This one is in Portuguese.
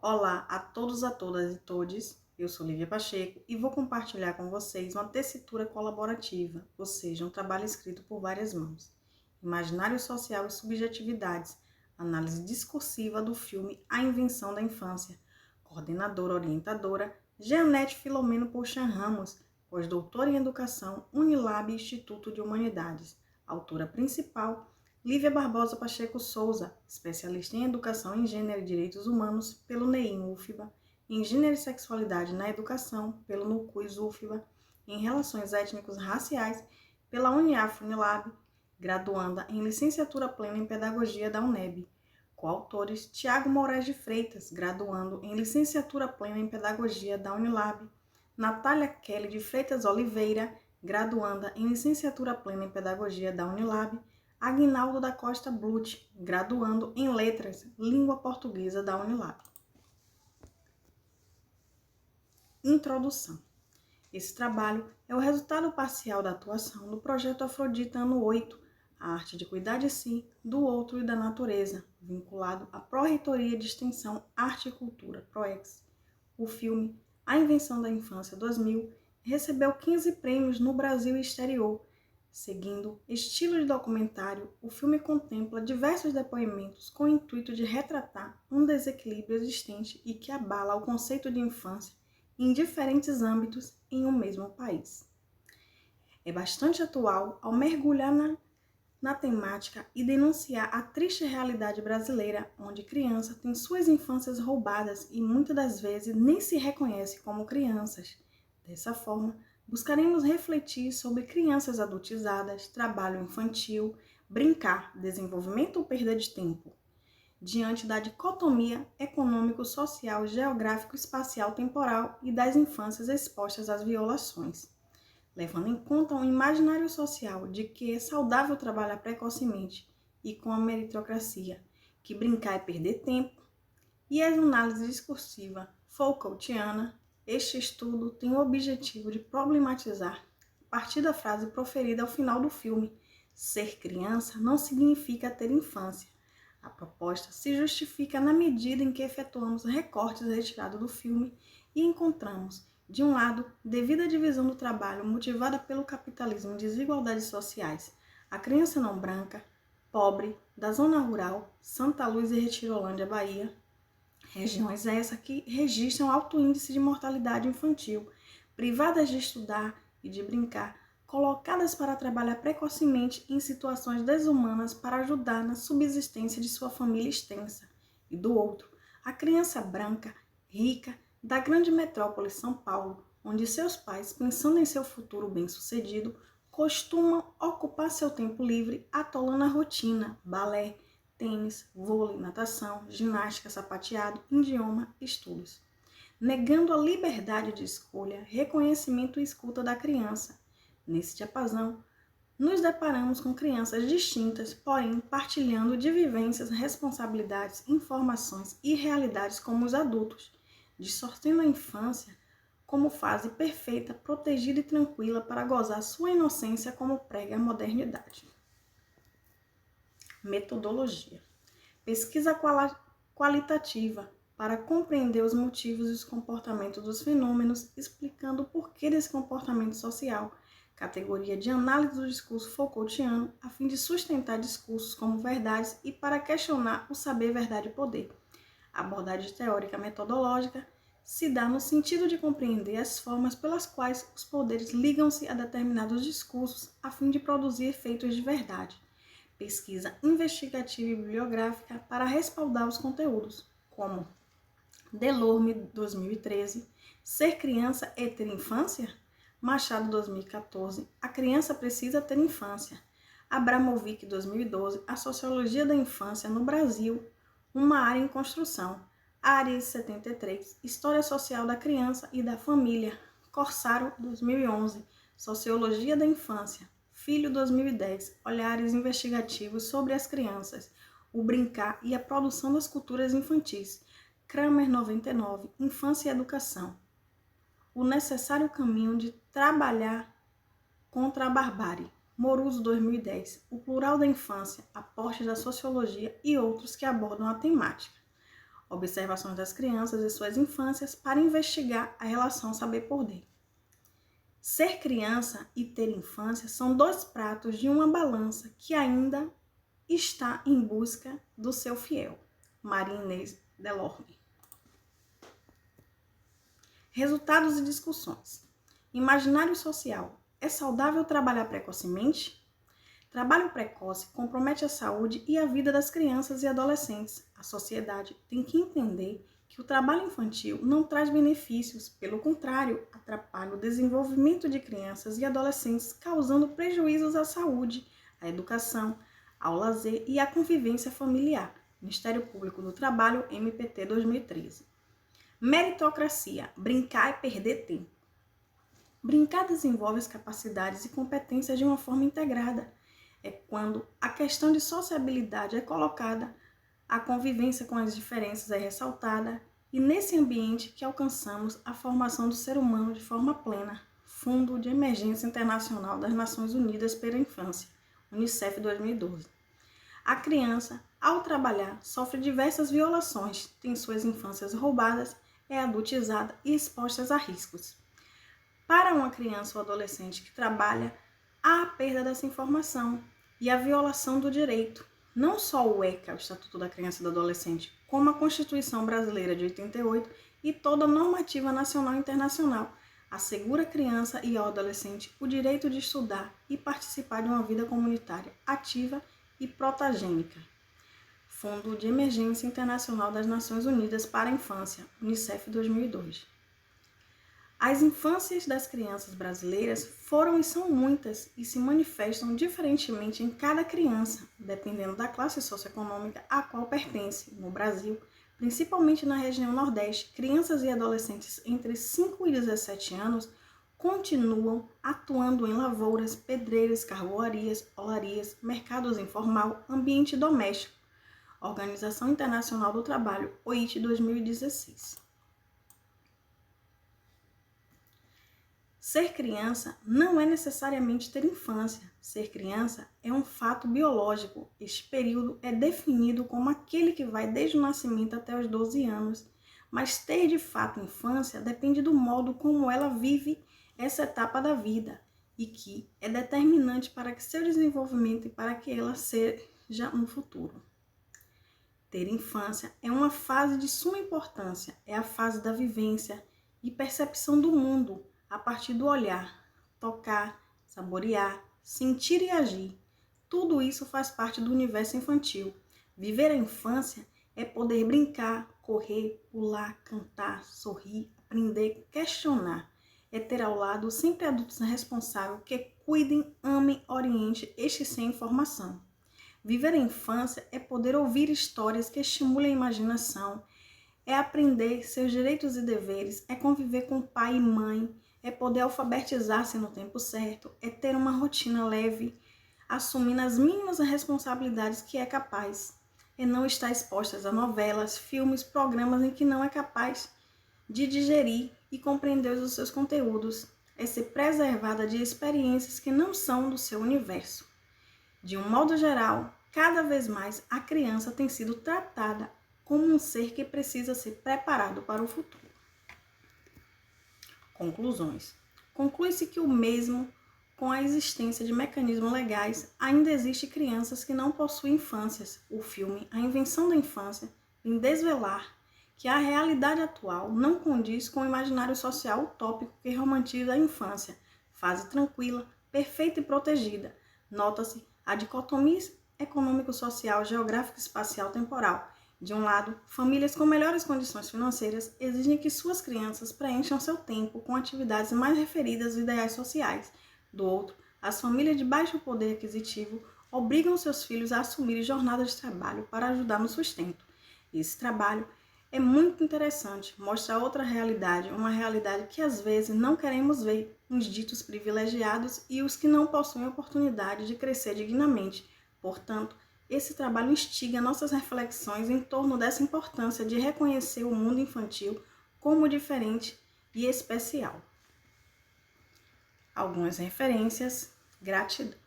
Olá a todos, a todas e todes. Eu sou Lívia Pacheco e vou compartilhar com vocês uma tessitura colaborativa, ou seja, um trabalho escrito por várias mãos. Imaginário social e subjetividades, análise discursiva do filme A Invenção da Infância. Coordenadora orientadora, Jeanette Filomeno Pochan Ramos, pós-doutora em Educação, Unilab Instituto de Humanidades. Autora principal, Lívia Barbosa Pacheco Souza, especialista em Educação em Gênero e Direitos Humanos pelo NEIM-UFBA, em Gênero e Sexualidade na Educação pelo NUCUIS-UFBA, em Relações Étnicos Raciais pela Uniafro-Unilab, graduanda em Licenciatura Plena em Pedagogia da UNEB. Coautores, Tiago Moraes de Freitas, graduando em Licenciatura Plena em Pedagogia da Unilab, Natália Kelly de Freitas Oliveira, graduanda em Licenciatura Plena em Pedagogia da Unilab, Aguinaldo da Costa Blut, graduando em Letras, Língua Portuguesa da Unilab. Introdução. Esse trabalho é o resultado parcial da atuação do projeto Afrodita Ano 8, a arte de cuidar de si, do outro e da natureza, vinculado à Pró-Reitoria de Extensão Arte e Cultura, PROEX. O filme A Invenção da Infância 2000 recebeu 15 prêmios no Brasil e exterior. Seguindo estilo de documentário, o filme contempla diversos depoimentos com o intuito de retratar um desequilíbrio existente e que abala o conceito de infância em diferentes âmbitos em um mesmo país. É bastante atual ao mergulhar na temática e denunciar a triste realidade brasileira, onde crianças têm suas infâncias roubadas e muitas das vezes nem se reconhecem como crianças. Dessa forma, buscaremos refletir sobre crianças adultizadas, trabalho infantil, brincar, desenvolvimento ou perda de tempo, diante da dicotomia econômico-social, geográfico-espacial-temporal e das infâncias expostas às violações, levando em conta um imaginário social de que é saudável trabalhar precocemente e com a meritocracia, que brincar é perder tempo, e a análise discursiva Foucaultiana. Este estudo tem o objetivo de problematizar, a partir da frase proferida ao final do filme, ser criança não significa ter infância. A proposta se justifica na medida em que efetuamos recortes retirados do filme e encontramos, de um lado, devido à divisão do trabalho motivada pelo capitalismo e desigualdades sociais, a criança não branca, pobre, da zona rural, Santa Luz e Retirolândia, Bahia, regiões essas que registram alto índice de mortalidade infantil, privadas de estudar e de brincar, colocadas para trabalhar precocemente em situações desumanas para ajudar na subsistência de sua família extensa. E do outro, a criança branca, rica, da grande metrópole São Paulo, onde seus pais, pensando em seu futuro bem-sucedido, costumam ocupar seu tempo livre atolando a rotina, balé, tênis, vôlei, natação, ginástica, sapateado, idioma, estudos. Negando a liberdade de escolha, reconhecimento e escuta da criança. Nesse diapasão, nos deparamos com crianças distintas, porém partilhando de vivências, responsabilidades, informações e realidades como os adultos, distorcendo a infância como fase perfeita, protegida e tranquila para gozar sua inocência como prega a modernidade. Metodologia. Pesquisa qualitativa para compreender os motivos e os comportamentos dos fenômenos, explicando o porquê desse comportamento social. Categoria de análise do discurso Foucaultiano, a fim de sustentar discursos como verdades e para questionar o saber, verdade e poder. A abordagem teórica metodológica se dá no sentido de compreender as formas pelas quais os poderes ligam-se a determinados discursos a fim de produzir efeitos de verdade. Pesquisa investigativa e bibliográfica para respaldar os conteúdos, como Delorme, 2013, Ser criança é ter infância? Machado, 2014, A criança precisa ter infância. Abramovic, 2012, A sociologia da infância no Brasil, uma área em construção. Ares, 73, História social da criança e da família. Corsaro, 2011, Sociologia da infância. Filho, 2010, Olhares investigativos sobre as crianças, o brincar e a produção das culturas infantis. Kramer, 99, Infância e Educação. O necessário caminho de trabalhar contra a barbárie. Moruso, 2010, O plural da infância, aporte da sociologia e outros que abordam a temática. observações das crianças e suas infâncias para investigar a relação saber-poder. Ser criança e ter infância são dois pratos de uma balança que ainda está em busca do seu fiel. Maria Inês Delorme. Resultados e discussões. Imaginário social. É saudável trabalhar precocemente? Trabalho precoce compromete a saúde e a vida das crianças e adolescentes. A sociedade tem que entender que o trabalho infantil não traz benefícios, pelo contrário, atrapalha o desenvolvimento de crianças e adolescentes, causando prejuízos à saúde, à educação, ao lazer e à convivência familiar. Ministério Público do Trabalho, MPT 2013. Meritocracia. Brincar é perder tempo. Brincar desenvolve as capacidades e competências de uma forma integrada. É quando a questão de sociabilidade é colocada, a convivência com as diferenças é ressaltada e nesse ambiente que alcançamos a formação do ser humano de forma plena. Fundo de Emergência Internacional das Nações Unidas pela Infância, Unicef 2012. A criança, ao trabalhar, sofre diversas violações, tem suas infâncias roubadas, é adultizada e exposta a riscos. Para uma criança ou adolescente que trabalha, há a perda dessa informação e a violação do direito. Não só o ECA, o Estatuto da Criança e do Adolescente, como a Constituição Brasileira de 88 e toda a normativa nacional e internacional, assegura à criança e ao adolescente o direito de estudar e participar de uma vida comunitária ativa e protagênica. Fundo de Emergência Internacional das Nações Unidas para a Infância, Unicef 2002. As infâncias das crianças brasileiras foram e são muitas e se manifestam diferentemente em cada criança, dependendo da classe socioeconômica a qual pertence. No Brasil, principalmente na região Nordeste, crianças e adolescentes entre 5 e 17 anos continuam atuando em lavouras, pedreiras, carvoarias, olarias, mercados informal, ambiente doméstico. Organização Internacional do Trabalho, OIT 2016. Ser criança não é necessariamente ter infância. Ser criança é um fato biológico. Este período é definido como aquele que vai desde o nascimento até os 12 anos. Mas ter de fato infância depende do modo como ela vive essa etapa da vida e que é determinante para que seu desenvolvimento e para que ela seja no futuro. Ter infância é uma fase de suma importância. É a fase da vivência e percepção do mundo, a partir do olhar, tocar, saborear, sentir e agir. Tudo isso faz parte do universo infantil. Viver a infância é poder brincar, correr, pular, cantar, sorrir, aprender, questionar. É ter ao lado sempre adultos responsáveis que cuidem, amem, orientem este sem informação. Viver a infância é poder ouvir histórias que estimulem a imaginação, é aprender seus direitos e deveres, é conviver com pai e mãe, é poder alfabetizar-se no tempo certo, é ter uma rotina leve, assumindo as mínimas responsabilidades que é capaz, é não estar expostas a novelas, filmes, programas em que não é capaz de digerir e compreender os seus conteúdos, é ser preservada de experiências que não são do seu universo. De um modo geral, cada vez mais a criança tem sido tratada como um ser que precisa ser preparado para o futuro. Conclusões. Conclui-se que o mesmo com a existência de mecanismos legais, ainda existe crianças que não possuem infâncias. O filme A Invenção da Infância vem desvelar que a realidade atual não condiz com o imaginário social utópico que romantiza a infância, fase tranquila, perfeita e protegida. Nota-se a dicotomia econômico-social, geográfica, espacial, temporal. De um lado, famílias com melhores condições financeiras exigem que suas crianças preencham seu tempo com atividades mais referidas aos ideais sociais. Do outro, as famílias de baixo poder aquisitivo obrigam seus filhos a assumirem jornadas de trabalho para ajudar no sustento. Esse trabalho é muito interessante, mostra outra realidade, uma realidade que às vezes não queremos ver, os ditos privilegiados e os que não possuem oportunidade de crescer dignamente. Portanto, esse trabalho instiga nossas reflexões em torno dessa importância de reconhecer o mundo infantil como diferente e especial. Algumas referências. Gratidão.